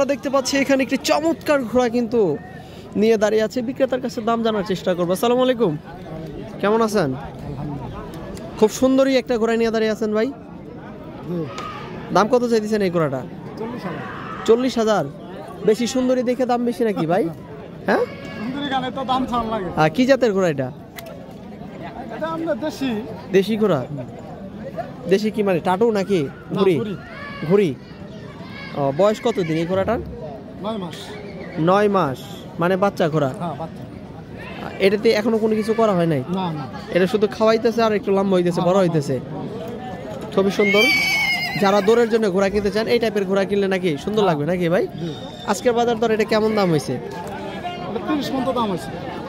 আমরা দেখতে পাচ্ছি এখানে একটি চমৎকার ঘোড়া কিন্তু নিয়ে দাঁড়িয়ে আছে, বিক্রেতার কাছে দাম জানার চেষ্টা করবো। আসসালামু আলাইকুম, কেমন আছেন? খুব সুন্দরই একটা ঘোড়া নিয়ে দাঁড়িয়ে আছেন ভাই। দাম কত চাইতেছেন এই ঘোড়াটা? 40,000। বেশি সুন্দরী দেখে দাম বেশি নাকি ভাই? হ্যাঁ, কি জাতের ঘোড়া এটা? দেশি ঘোড়া। দেশি কি মানে টাটু নাকি ঘুরি? ঘুরি। ও, বয়স কত দিন এই ঘোড়াটার? 9 মাস। মানে বাচ্চা ঘোড়া। এটাতে এখনো কোনো কিছু করা হয় নাই? এটা শুধু খাওয়াইতেছে আর একটু লম্বা হইতেছে, বড় হইতেছে। খুবই সুন্দর। যারা দৌড়ের জন্য ঘোড়া কিনতে চান এই টাইপের ঘোড়া কিনলে নাকি সুন্দর লাগবে নাকি ভাই? আজকের বাজার দর এটা কেমন দাম হয়েছে?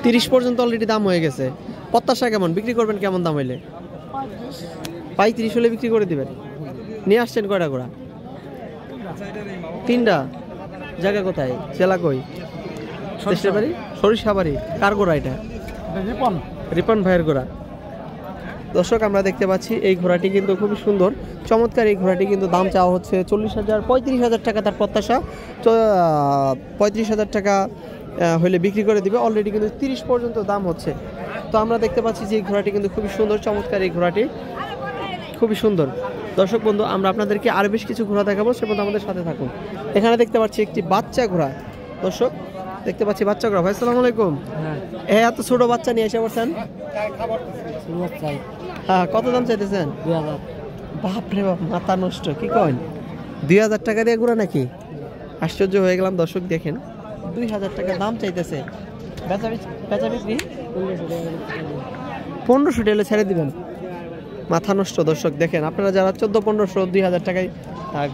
30 পর্যন্ত অলরেডি দাম হয়ে গেছে। প্রত্যাশা কেমন, বিক্রি করবেন কেমন দাম হইলে? 35 হলে বিক্রি করে দিবেন। নিয়ে আসছেন কয়টা ঘোড়া? 3টা। জায়গা কোথায়, জেলা কই? বাড়ি সরিষাবাড়ি। কার ঘোড়া এটা? রিপন ভাইয়ের ঘোড়া। দর্শক আমরা দেখতে পাচ্ছি এই ঘোড়াটি কিন্তু খুবই সুন্দর, চমৎকার। এই ঘোড়াটি কিন্তু দাম চাওয়া হচ্ছে 40,000, 35,000 টাকা তার প্রত্যাশা। 35,000 টাকা হলে বিক্রি করে দিবে। অলরেডি কিন্তু 30 পর্যন্ত দাম হচ্ছে। তো আমরা দেখতে পাচ্ছি যে এই ঘোড়াটি কিন্তু খুবই সুন্দর, চমৎকার। এই ঘোড়াটি খুবই সুন্দর। দর্শক বন্ধু, আমরা আপনাদেরকে আরও বেশ কিছু ঘোড়া দেখাবো, সে পর্যন্ত আমাদের সাথে থাকুন। এখানে দেখতে পাচ্ছি একটি বাচ্চা ঘোড়া। দর্শক দেখতে পাচ্ছি বাচ্চা ঘোড়া। ভাই আসসালামু আলাইকুম। এত ছোট বাচ্চা নিয়ে এসে পড়ছেন? হ্যাঁ, কত দাম চাইতেছেন? 2000। বাপরে বাপ, মাথা নষ্ট। কি করেন? 2000 টাকা দিয়ে ঘোড়া নাকি? আশ্চর্য হয়ে গেলাম। দর্শক দেখেন 2000 টাকা দাম চাইতেছে। বেচা বিক্রি 1500 টাকা ছেড়ে দিবেন? মাথা নষ্ট। দর্শক দেখেন, আপনারা যারা 1400-1500, 2000 টাকায়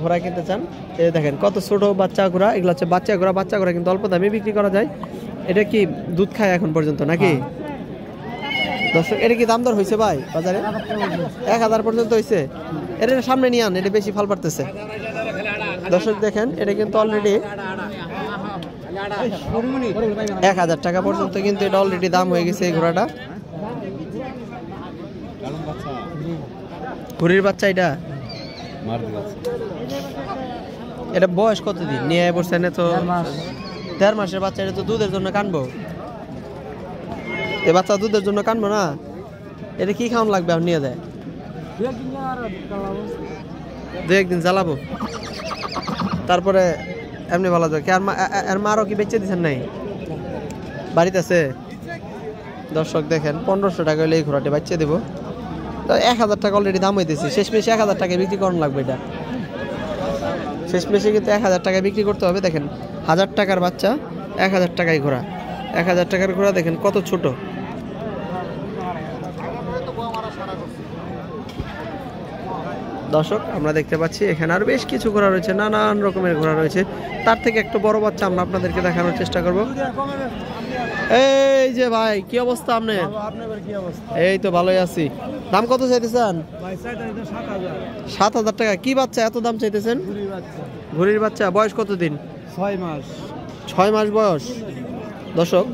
ঘোড়া কিনতে চান, এই দেখেন কত ছোট বাচ্চা ঘোড়া। এগুলো হচ্ছে বাচ্চা ঘোড়া। বাচ্চা ঘোড়া কিন্তু অল্প দামে বিক্রি করা যায়। এটা কি দুধ খায় এখন পর্যন্ত নাকি? দর্শক এটা কি দাম দর হয়েছে ভাই বাজারে? 1000 পর্যন্ত হয়েছে। এটা সামনে নিয়ে আন, এটা বেশি ফাল পারতেছে। দর্শক দেখেন এটা কিন্তু অলরেডি 1000 টাকা পর্যন্ত কিন্তু এটা অলরেডি দাম হয়ে গেছে এই ঘোড়াটা। ঘুরির বাচ্চা এটা? এটা বয়স কতদিন নিয়ে পড়ছেন? তো 1.5 মাসের বাচ্চা। এটা তো দুধের জন্য কানবো। এ বাচ্চা দুধের জন্য কানবো না? এটা কি খাওয়ান লাগবে আর নিয়ে যায়? 2-1 দিন জ্বালাবো, তারপরে এমনি ভালো যাবে। আর মা আরও কি বেচে দিচ্ছেন নাই? বাড়িতে আছে। দর্শক দেখেন 1500 টাকা হলে এই ঘোড়াটি বাচ্চা দেবো। 1000 টাকা অলরেডি দাম হইতেছে। শেষমেশে 1000 টাকায় বিক্রি করানো লাগবে। এটা শেষমেশে কিন্তু 1000 টাকায় বিক্রি করতে হবে। দেখেন 1000 টাকার বাচ্চা, 1000 টাকায় ঘোড়া। 1000 টাকার ঘোড়া দেখেন কত ছোট। দর্শক আমরা দেখতে পাচ্ছি এখানে আর বেশ কিছু ঘোড়া রয়েছে, নানান রকমের ঘোড়া রয়েছে। তার থেকে একটু বড় বাচ্চা আমরা আপনাদেরকে দেখানোর চেষ্টা করব। এই যে ভাই, কি অবস্থা আপনার? এই তো ভালোই আছি। দাম কত চাইতেছেন? 7,000 টাকা। কি বাচ্চা এত দাম চাইতেছেন? ঘুরির বাচ্চা। বয়স কত দিন? 6 মাস। 6 মাস বয়স। দর্শক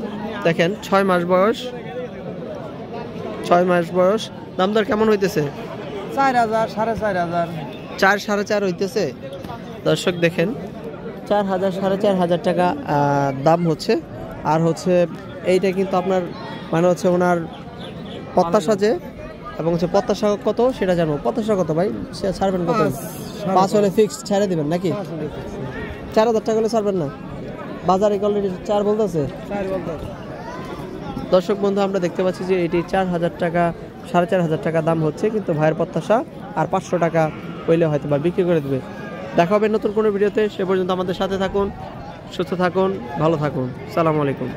দেখেন 6 মাস বয়স। 6 মাস বয়স। দাম দর কেমন হইতেছে? 4000, 4500। 4-4.5 হইতেছে। দর্শক দেখেন 4000, 4500 টাকা দাম হচ্ছে। আর হচ্ছে এইটা কিন্তু আপনার মানে হচ্ছে ওনার প্রত্যাশা যে, এবং হচ্ছে প্রত্যাশা কত সেটা জানবো। প্রত্যাশা কত ভাই? সে ছাড়বেন কত? 5 হলে ফিক্সড ছেড়ে দিবেন নাকি? 4000 টাকা হলে ছাড়বেন না? বাজারে অলরেডি 4 বলতেছে। দর্শক বন্ধু আমরা দেখতে পাচ্ছি যে এটি 4000 টাকা, 4500 টাকা দাম হচ্ছে, কিন্তু ভাইয়ের প্রত্যাশা আর 500 টাকা হইলে হয়তো বা বিক্রি করে দেবে। দেখা হবে নতুন কোনো ভিডিওতে। সে পর্যন্ত আমাদের সাথে থাকুন, সুস্থ থাকুন, ভালো থাকুন। আসসালামু আলাইকুম।